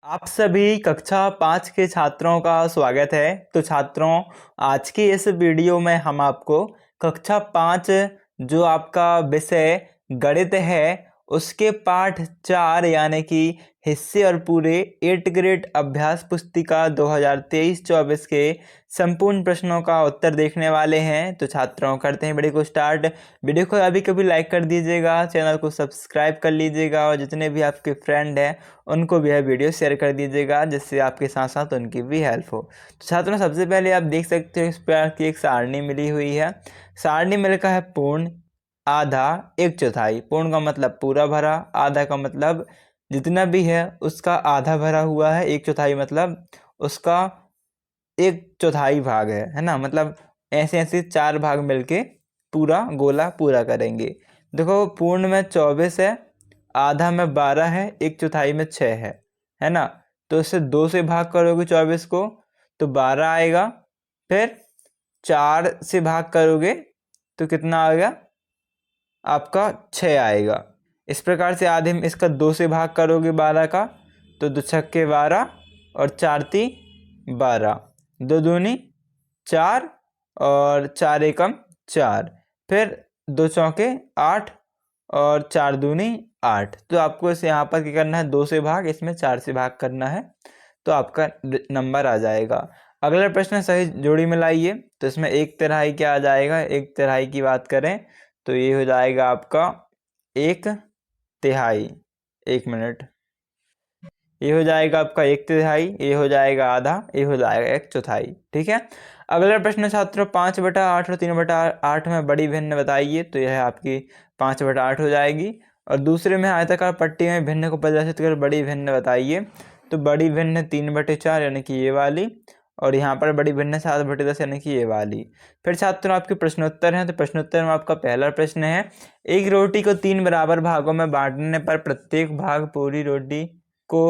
आप सभी कक्षा 5 के छात्रों का स्वागत है। तो छात्रों, आज की इस वीडियो में हम आपको कक्षा 5 जो आपका विषय गणित है उसके पाठ 4 यानी कि हिस्से और पूरे 8 ग्रेड अभ्यास पुस्तिका 2023-24 के संपूर्ण प्रश्नों का उत्तर देखने वाले हैं। तो छात्रों, करते हैं वीडियो को स्टार्ट। वीडियो को अभी कभी लाइक कर दीजिएगा, चैनल को सब्सक्राइब कर लीजिएगा और जितने भी आपके फ्रेंड हैं उनको भी यह वीडियो शेयर कर दीजिएगा, जिससे आपके साथ साथ उनकी भी हेल्प हो। तो छात्रों, सबसे पहले आप देख सकते हो इस प्रकार की एक सारणी मिली हुई है। सारणी में लिखा है पूर्ण, आधा, एक चौथाई। पूर्ण का मतलब पूरा भरा, आधा का मतलब जितना भी है उसका आधा भरा हुआ है, एक चौथाई मतलब उसका एक चौथाई भाग है ना। मतलब ऐसे ऐसे 4 भाग मिलके पूरा गोला पूरा करेंगे। देखो, पूर्ण में 24 है, आधा में 12 है, एक चौथाई में 6 है ना। तो इससे 2 से भाग करोगे 24 को तो 12 आएगा। फिर 4 से भाग करोगे तो कितना आएगा आपका 6 आएगा। इस प्रकार से आधे में इसका 2 से भाग करोगे 12 का तो 2 छक्के 12 और 4 ती 12, 2 दूनी 4 और 4 एकम 4, फिर 2 चौके 8 और 4 दूनी 8। तो आपको इसे यहाँ पर क्या करना है, 2 से भाग, इसमें 4 से भाग करना है तो आपका नंबर आ जाएगा। अगला प्रश्न, सही जोड़ी मिलाइए। तो इसमें 1/3 क्या आ जाएगा, 1/3 की बात करें तो ये हो जाएगा आपका 1/3। 1 मिनट, ये हो जाएगा आपका 1/3, ये हो जाएगा आधा, ये हो जाएगा 1/4। ठीक है। अगला प्रश्न छात्रों, 5/8 और 3/8 में बड़ी भिन्न बताइए। तो यह आपकी 5/8 हो जाएगी। और दूसरे में आयताकार पट्टी में भिन्न को परिभाषित कर बड़ी भिन्न बताइए। तो बड़ी भिन्न 3/4 यानी कि ये वाली, और यहाँ पर बड़ी भिन्न 7/10 यानी कि ये वाली। फिर छात्रों आपके प्रश्नोत्तर हैं। तो प्रश्नोत्तर में आपका पहला प्रश्न है, एक रोटी को 3 बराबर भागों में बांटने पर प्रत्येक भाग पूरी रोटी को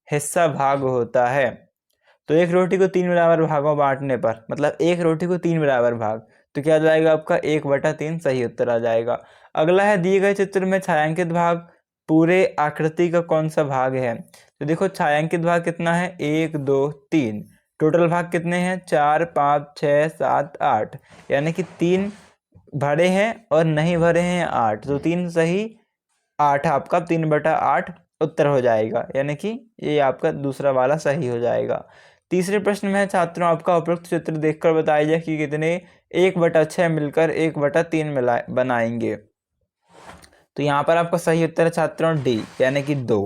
हिस्सा भाग होता है। तो एक रोटी को 3 बराबर भागों में बांटने पर मतलब एक रोटी को 3 बराबर भाग, तो क्या आ जाएगा आपका 1/3 सही उत्तर आ जाएगा। अगला है, दिए गए चित्र में छायांकित भाग पूरे आकृति का कौन सा भाग है। तो देखो, छायांकित भाग कितना है, 1 2 3। टोटल भाग कितने हैं, 4 5 6 7 8, यानी कि 3 भरे हैं और नहीं भरे हैं 8। तो 3 सही, 8 आपका 3/8 उत्तर हो जाएगा, यानी कि ये आपका दूसरा वाला सही हो जाएगा। तीसरे प्रश्न में है छात्रों, आपका उपरोक्त चित्र देखकर बताइए कि कितने 1/6 मिलकर 1/3 मिला बनाएंगे। तो यहाँ पर आपका सही उत्तर है छात्रों डी, यानी कि 2।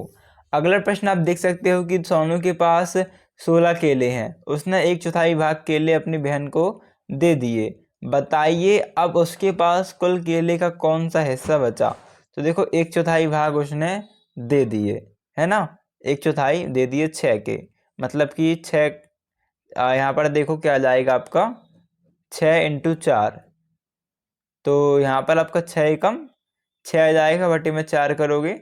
अगला प्रश्न आप देख सकते हो कि सोनू के पास 16 केले हैं, उसने 1/4 भाग केले अपनी बहन को दे दिए। बताइए अब उसके पास कुल केले का कौन सा हिस्सा बचा। तो देखो, 1/4 भाग उसने दे दिए, है ना। 1/4 दे दिए 6 के, मतलब कि 6, यहाँ पर देखो क्या आ जाएगा आपका 6 × 4। तो यहाँ पर आपका 6 एकम 6 आ जाएगा, बटे में 4 करोगे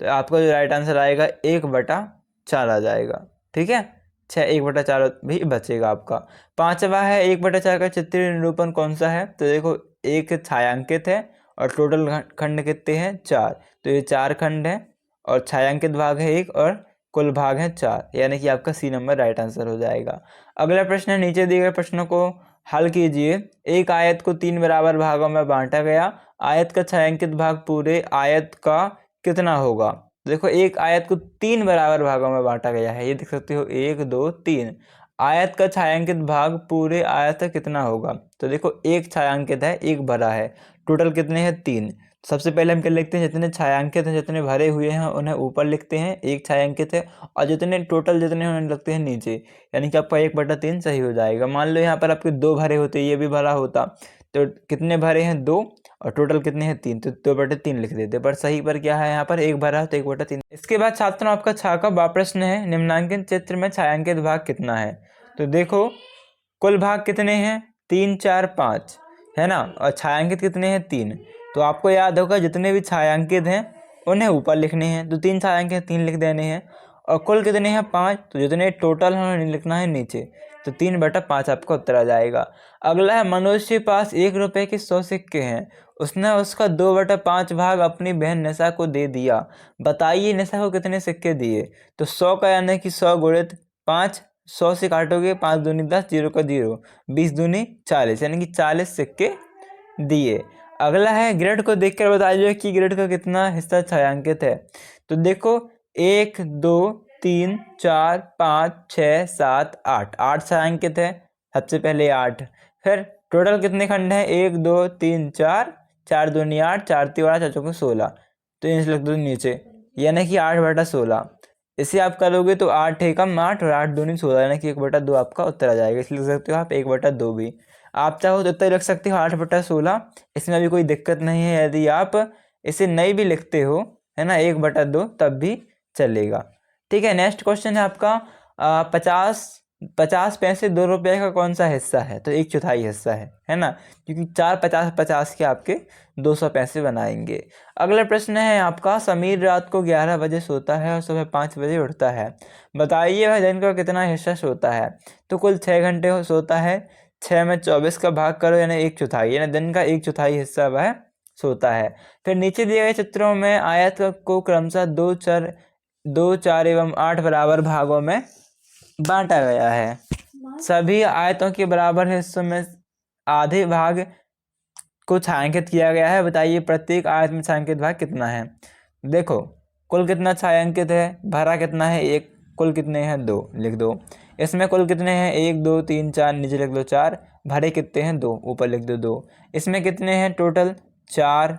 तो आपका जो राइट आंसर आएगा 1/4 आ जाएगा। ठीक है, 6 1/4 भी बचेगा आपका। पांचवा है, 1/4 का चित्रीय निरूपण कौन सा है। तो देखो, एक छायांकित है और टोटल खंड कितने हैं, 4। तो ये 4 खंड है और छायांकित भाग है 1 और कुल भाग है 4, यानी कि आपका सी नंबर राइट आंसर हो जाएगा। अगला प्रश्न है, नीचे दिए गए प्रश्नों को हल कीजिए। एक आयत को 3 बराबर भागों में बांटा गया, आयत का छायांकित भाग पूरे आयत का कितना होगा। देखो, एक आयत को 3 बराबर भागों में बांटा गया है, ये देख सकते हो 1 2 3। आयत का छायांकित भाग पूरे आयत का कितना होगा। तो देखो, एक छायांकित है, एक भरा है, टोटल कितने हैं 3। सबसे पहले हम क्या लिखते हैं, जितने छायांकित हैं, जितने भरे हुए हैं उन्हें ऊपर लिखते हैं, एक छायांकित है, और जितने टोटल जितने हैं उन्हें लिखते हैं नीचे, यानी कि आपका 1/3 सही हो जाएगा। मान लो यहाँ पर आपके 2 भरे होते, ये भी भरा होता, तो कितने भरे हैं 2 और टोटल कितने हैं 3, तो 2/3 लिख देते, पर सही पर क्या है, यहाँ पर 1 भरा है तो 1/3। इसके बाद छात्रों आपका 6 का प्रश्न है, निम्नांकित चित्र में छायांकित भाग कितना है। तो देखो, कुल भाग कितने हैं, 3 4 5, है ना, और छायांकित कितने हैं 3। तो आपको याद होगा जितने भी छायांकित हैं उन्हें ऊपर लिखने हैं, तो 3 छायांकित 3 लिख देने हैं, और कुल कितने हैं 5, तो जितने टोटल हमें लिखना है नीचे, तो 3/5 आपका उत्तर आ जाएगा। अगला है मनुष्य के पास 1 रुपये के 100 सिक्के हैं, उसने उसका 2/5 भाग अपनी बहन निशा को दे दिया, बताइए निशा को कितने सिक्के दिए। तो 100 का यानी कि 100 गुणित 5, 100 से काटोगे 5 दूनी 10, 0 का 0, 20 दूनी 40, यानी कि 40 सिक्के दिए। अगला है ग्रेड को देखकर बताइए कि ग्रेड का कितना हिस्सा छायांकित है। तो देखो 1 2 3 4 5 6 7 8, 8 छायांकित है, सबसे पहले 8। फिर टोटल कितने खंड हैं, 1 2 3 4, 4 दूनी 8, 4 3 8, 4 चौके 16, तो इनसे लिख दो नीचे, यानी कि 8/16। इसे आप करोगे तो 8 एकम 8 और 8 दूनी 16, यानी कि 1/2 आपका उत्तर आ जाएगा। इसलिए लिख सकते हो आप 1/2 भी। आप चाहो तो उत्तर रख सकते हो 8/16, इसमें भी कोई दिक्कत नहीं है। यदि आप इसे नहीं भी लिखते हो, है ना, 1/2, तब भी चलेगा। ठीक है, नेक्स्ट क्वेश्चन है आपका 50 पैसे 2 रुपये का कौन सा हिस्सा है। तो 1/4 हिस्सा है ना, क्योंकि 4 50 50 के आपके 200 पैसे बनाएंगे। अगला प्रश्न है आपका समीर रात को 11 बजे सोता है और सुबह 5 बजे उठता है, बताइए वह दिन का कितना हिस्सा सोता है। तो कुल 6 घंटे सोता है, 6 में 24 का भाग करो, यानी 1/4, यानी दिन का 1/4 हिस्सा वह सोता है। फिर नीचे दिए गए चित्रों में आयत को क्रमशः 2 4 एवं 8 बराबर भागों में बांटा गया है। सभी आयतों के बराबर हिस्सों में आधे भाग को छायांकित किया गया है, बताइए प्रत्येक आयत में छायांकित भाग कितना है। देखो कुल कितना छायांकित है, भरा कितना है 1, कुल कितने हैं 2, लिख दो। इसमें कुल कितने हैं 1 2 3 4, नीचे लिख दो 4, भरे कितने हैं 2, ऊपर लिख दो 2। इसमें कितने हैं टोटल 4,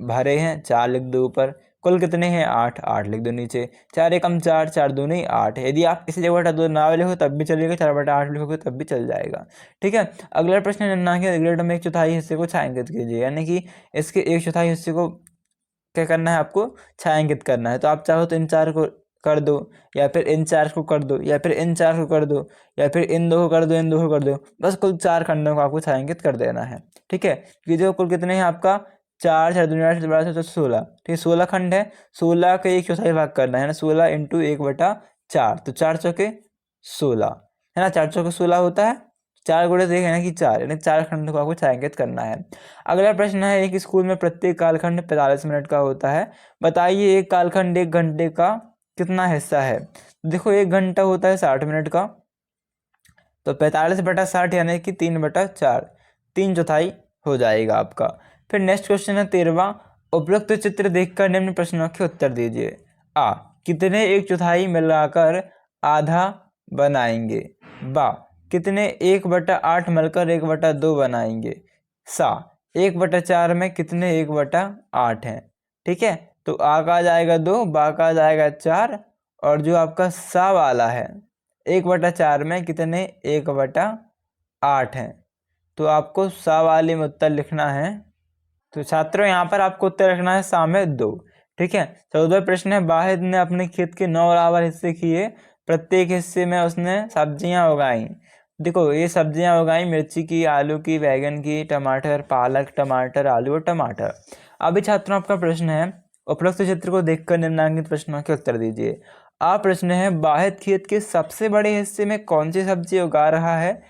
भरे हैं 4, लिख दो ऊपर। कुल कितने हैं 8, 8 लिख दो नीचे। 4 एकम 4, 4 दूनी 8। यदि आप इसे 1/2 ना लिखो तब भी चलेगा, 4/8 लिखोगे तब भी चल जाएगा। ठीक है, अगला प्रश्न है निम्नलिखित ग्रेड में 1/4 हिस्से को छायांकित कीजिए, यानी कि इसके 1/4 हिस्से को क्या करना है आपको, छायांकित करना है। तो आप चाहो तो इन 4 को कर दो, या फिर इन 4 को कर दो, या फिर इन 4 को कर दो, या फिर इन 2 को कर दो, इन 2 को कर दो, बस कुल 4 खंडों को आपको छायांकित कर देना है। ठीक है, ये जो कुल कितने हैं आपका 4 4 दूनी 8 12 16, ठीक है 16 खंड है, 16 का 1/4 भाग करना है ना, 16 इंटू 1/4, तो 4 चौके 16, है ना, 4 चौके 16 होता है, 4 गुणे 1 यानी कि 4, यानी 4 खंड को आपको छायांकित करना है। अगला प्रश्न है एक स्कूल में प्रत्येक कालखंड 45 मिनट का होता है, बताइए एक कालखंड 1 घंटे का कितना हिस्सा है। देखो 1 घंटा होता है 60 मिनट का, तो 45/60 यानी कि 3/4, 3/4 हो जाएगा आपका। फिर नेक्स्ट क्वेश्चन है 13वां, उपरोक्त चित्र देखकर निम्न प्रश्नों के उत्तर दीजिए। आ, कितने 1/4 मिलाकर आधा बनाएंगे। बा, कितने 1/8 मिलकर 1/2 बनाएंगे। सा, 1/4 में कितने 1/8 हैं। ठीक है, तो आ का आ जाएगा 2, बा का आ जाएगा 4, और जो आपका सा वाला है 1/4 में कितने 1/8 हैं। तो आपको सा वाले में उत्तर लिखना है। तो छात्रों यहाँ पर आपको उत्तर रखना है सा में 2। ठीक है, 14वां प्रश्न है वाहिद ने अपने खेत के 9 बराबर हिस्से किए, प्रत्येक हिस्से में उसने सब्जियां उगाई। देखो ये सब्जियां उगाई मिर्ची की, आलू की, बैगन की, टमाटर, पालक, टमाटर, आलू और टमाटर। अभी छात्रों आपका प्रश्न है उपरोक्त चित्र को देखकर निम्नलिखित प्रश्नों के उत्तर दीजिए। आप प्रश्न है वाहिद खेत के सबसे बड़े हिस्से में कौन सी सब्जी उगा रहा है,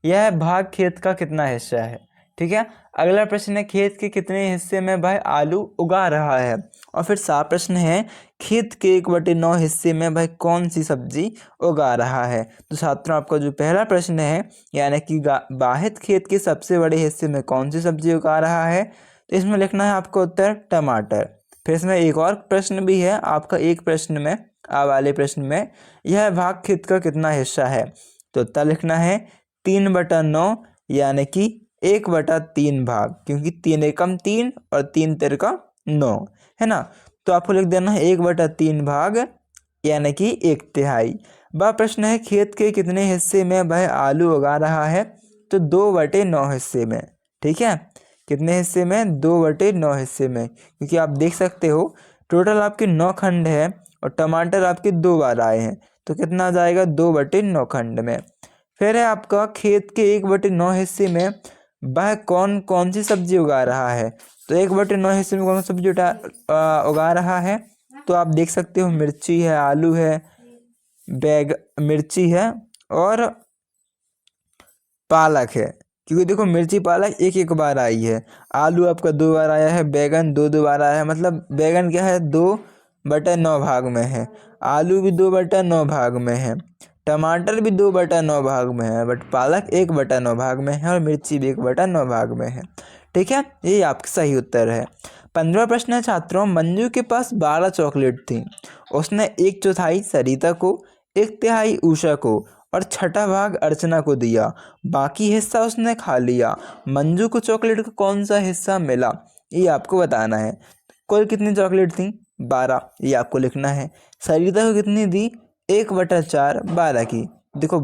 यह भाग खेत का कितना हिस्सा है। ठीक है, अगला प्रश्न है खेत के कितने हिस्से में भाई आलू उगा रहा है। और फिर सात प्रश्न है खेत के 1/9 हिस्से में भाई कौन सी सब्जी उगा रहा है। तो छात्रों आपका जो पहला प्रश्न है यानी कि वाहिद खेत के सबसे बड़े हिस्से में कौन सी सब्जी उगा रहा है, तो इसमें लिखना है आपको उत्तर टमाटर। फिर इसमें एक और प्रश्न भी है आपका, एक प्रश्न में आ वाले प्रश्न में यह भाग खेत का कितना हिस्सा है, तो उत्तर लिखना है 3/9, यानी कि 1/3 भाग, क्योंकि 3 एकम 3 और 3 तिरका 9, है ना। तो आपको लिख देना है 1/3 भाग, यानी कि 1/3। वह प्रश्न है खेत के कितने हिस्से में वह आलू उगा रहा है, तो 2/9 हिस्से में। ठीक है, कितने हिस्से में 2/9 हिस्से में, क्योंकि आप देख सकते हो टोटल आपके 9 खंड है और टमाटर आपके 2 बार आए हैं, तो कितना आ जाएगा 2/9 खंड में। फिर है आपका खेत के 1/9 हिस्से में वह कौन कौन सी सब्जी उगा रहा है। तो 1/9 हिस्से में कौन सी सब्जी उगा रहा है, तो आप देख सकते हो मिर्ची है, आलू है, मिर्ची है और पालक है, क्योंकि देखो मिर्ची पालक एक एक बार आई है, आलू आपका 2 बार आया है, बैगन 2 बार आया है, मतलब बैगन क्या है 2/9 भाग में है, आलू भी 2/9 भाग में है, टमाटर भी 2/9 भाग में है, बट पालक 1/9 भाग में है और मिर्ची भी 1/9 भाग में है। ठीक है, ये आपका सही उत्तर है। 15वां प्रश्न है छात्रों, मंजू के पास 12 चॉकलेट थी, उसने 1/4 सरिता को, 1/3 उषा को और 6ठा भाग अर्चना को दिया, बाकी हिस्सा उसने खा लिया, मंजू को चॉकलेट का कौन सा हिस्सा मिला, ये आपको बताना है। कुल कितनी चॉकलेट थी 12, ये आपको लिखना है। सरिता को कितनी दी 1/4 12 की, देखो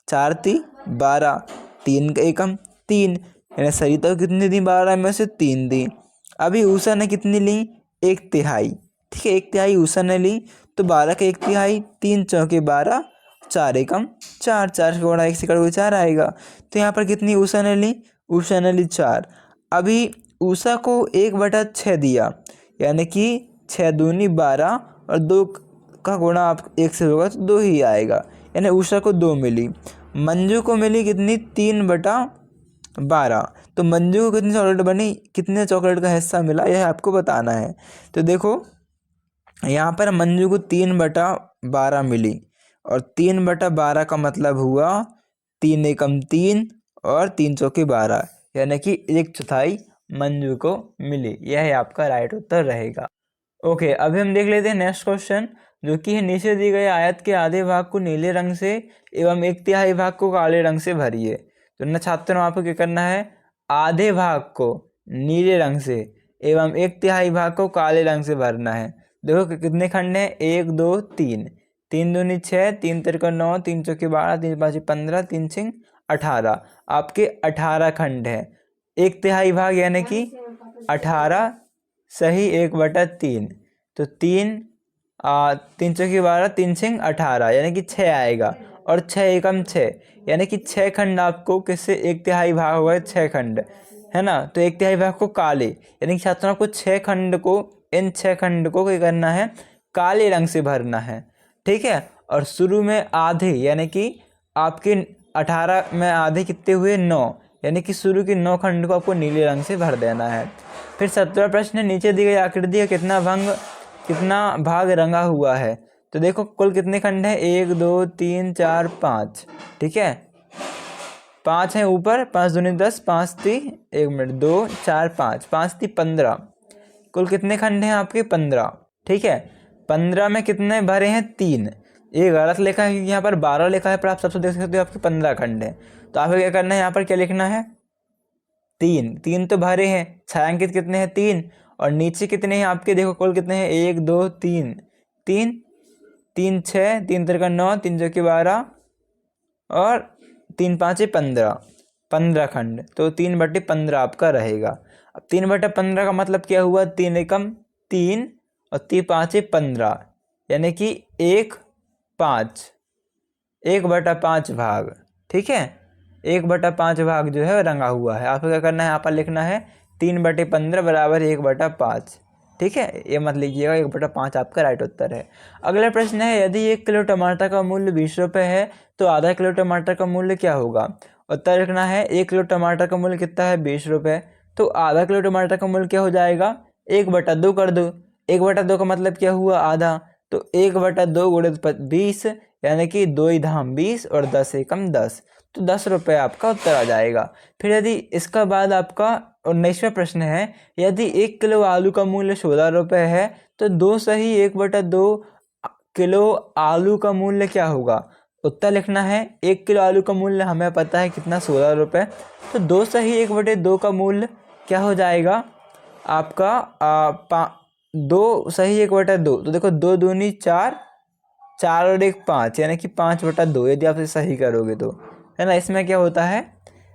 4 थी 12, 3 का एकम 3, यानी सरिता को कितनी दी 12 में से 3 दी। अभी उषा ने कितनी ली 1/3, ठीक है 1/3 उषा ने ली, तो 12 का 1/3, 3 चौके 12, 4 एकम 4, 4 से बड़ा 1 से कट 4 आएगा, तो यहाँ पर कितनी उषा ने ली 4। अभी उषा को 1/6 दिया, यानी कि 6 दूनी 12 और 2 का गुणा आप 1 से होगा तो 2 ही आएगा, यानी उषा को 2 मिली। मंजू को मिली कितनी 3/12, तो मंजू को कितनी चॉकलेट बनी, कितने चॉकलेट का हिस्सा मिला, यह आपको बताना है। तो देखो यहाँ पर मंजू को 3/12 मिली, और 3/12 का मतलब हुआ 3 एकम 3 और 3 चौके 12, यानी कि 1/4 मंजू को मिली, यह आपका राइट उत्तर रहेगा। ओके, अभी हम देख लेते हैं नेक्स्ट क्वेश्चन, जो कि है नीचे दिए गए आयत के आधे भाग को नीले रंग से एवं 1/3 भाग को काले रंग से भरिए। तो न छात्रों आपको क्या करना है, आधे भाग को नीले रंग से एवं 1/3 भाग को काले रंग से भरना है। देखो कितने खंड हैं 1 2 3, 3 दूनी 6, 3 तिरका 9, 3 चौके 12, 3 पाँच 15, 3 छिंग 18, आपके 18 खंड है। 1/3 भाग यानी कि 18 सही 1/3, तो 3 चौके 12, 3 छिंग 18, यानी कि 6 आएगा, और 6 एकम 6, यानी कि 6 खंड आपको किससे 1/3 भाग हो गए 6 खंड, है ना, तो 1/3 भाग को काले, यानी कि छात्रों आपको 6 खंड को, इन 6 खंड को क्या करना है काले रंग से भरना है। ठीक है, और शुरू में आधे, यानी कि आपके 18 में आधे कितने हुए 9, यानी कि शुरू के 9 खंड को आपको नीले रंग से भर देना है। फिर 17वां प्रश्न, नीचे दी गई आकृति का कितना भाग रंगा हुआ है। तो देखो कुल कितने खंड हैं 1 2 3 4 5, ठीक है 5 है ऊपर, 5 दूनी 10, 5 ती 1 मिनट 2 4 5, 5 ती 15, कुल कितने खंड हैं आपके 15, ठीक है 15 में कितने भरे हैं 3, ये गलत लिखा है क्योंकि यहाँ पर 12 लिखा है, पर आप सबसे देख सकते हो आपके 15 खंड है, तो आपको क्या करना है यहाँ पर क्या लिखना है 3 तो भरे हैं, छायांकित कितने हैं 3, और नीचे कितने हैं आपके देखो कुल कितने हैं 1 2 3 3 3 6, 3 तिरका 9, 3 चौके 12 और 3 पाँच 15 खंड, तो 3/15 आपका रहेगा। अब 3/15 का मतलब क्या हुआ 3 एकम 3 और 3 पाँच 15, यानी कि 1/5 भाग, ठीक है 1/5 भाग जो है रंगा हुआ है। आपको क्या करना है यहाँ पर लिखना है 3/15 बराबर 1/5, ठीक है ये मत लिखिएगा, 1/5 आपका राइट उत्तर है। अगला प्रश्न है, यदि 1 किलो टमाटर का मूल्य 20 रुपये है तो आधा किलो टमाटर का मूल्य क्या होगा। उत्तर लिखना है 1 किलो टमाटर का मूल्य कितना है 20 रुपये, तो आधा किलो टमाटर का मूल्य क्या हो जाएगा 1/2 कर दो, 1/2 का मतलब क्या हुआ आधा, तो 1/2 गुणित 20, यानी कि 2 धाम 20 और 10 एकम 10, तो 10 रुपये आपका उत्तर आ जाएगा। फिर यदि इसका बाद आपका 19वां प्रश्न है, यदि 1 किलो आलू का मूल्य 16 रुपये है तो 2 सही 1/2 किलो आलू का मूल्य क्या होगा। उत्तर लिखना है 1 किलो आलू का मूल्य हमें पता है कितना 16 रुपये, तो 2 सही 1/2 का मूल्य क्या हो जाएगा आपका 2 सही 1/2, तो देखो 2 दूनी 4, 4 और 1 5, यानी कि 5/2 यदि आप इसे सही करोगे तो, है ना। इसमें क्या होता है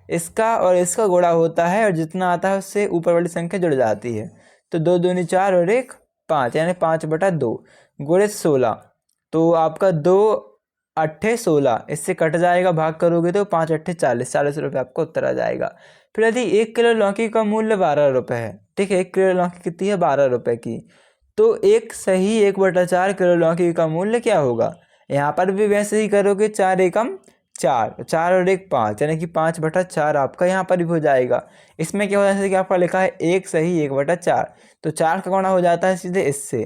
इसका और इसका गुणा होता है और जितना आता है उससे ऊपर वाली संख्या जुड़ जाती है, तो 2 दूनी 4 और 1 5, यानी 5/2 गुणे 16, तो आपका 2 अट्ठे 16, इससे कट जाएगा भाग करोगे तो 5 अट्ठे 40, 40 रुपये आपको उत्तर आ जाएगा। फिर यदि 1 किलो लौकी का मूल्य 12 रुपये है, ठीक है 1 किलो लौकी कितनी है 12 रुपये की, तो 1 सही 1/4 किलो लौकी का मूल्य क्या होगा। यहाँ पर भी वैसे ही करोगे, 4 एकम 4, 4 और 1 5, यानी कि 5/4 आपका यहाँ पर भी हो जाएगा। इसमें क्या हो जाता है कि आपका लिखा है 1 सही 1/4, तो 4 का गुणा हो जाता है सीधे इससे,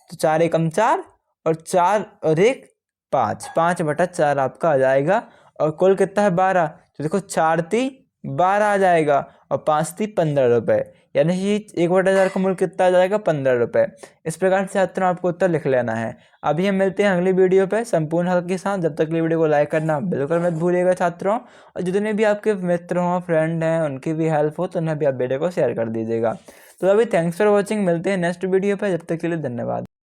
तो 4 एकम 4 और 4 और 1 5, 5/4 आपका आ जाएगा। और कुल कितना है 12, तो देखो 4 × 3 12 आ जाएगा और 5 × 3 15 रुपये, यानी कि 1/4 का मूल्य कितना आ जाएगा 15 रुपये। इस प्रकार से छात्रों आपको उत्तर लिख लेना है। अभी हम मिलते हैं अगली वीडियो पे संपूर्ण हल के साथ। जब तक के लिए वीडियो को लाइक करना बिल्कुल मत भूलिएगा छात्रों, और जितने भी आपके मित्र हों फ्रेंड हैं उनकी भी हेल्प हो तो उन्हें भी आप वीडियो को शेयर कर दीजिएगा। तो अभी थैंक्स फॉर वॉचिंग, मिलते हैं नेक्स्ट वीडियो पे, जब तक के लिए धन्यवाद।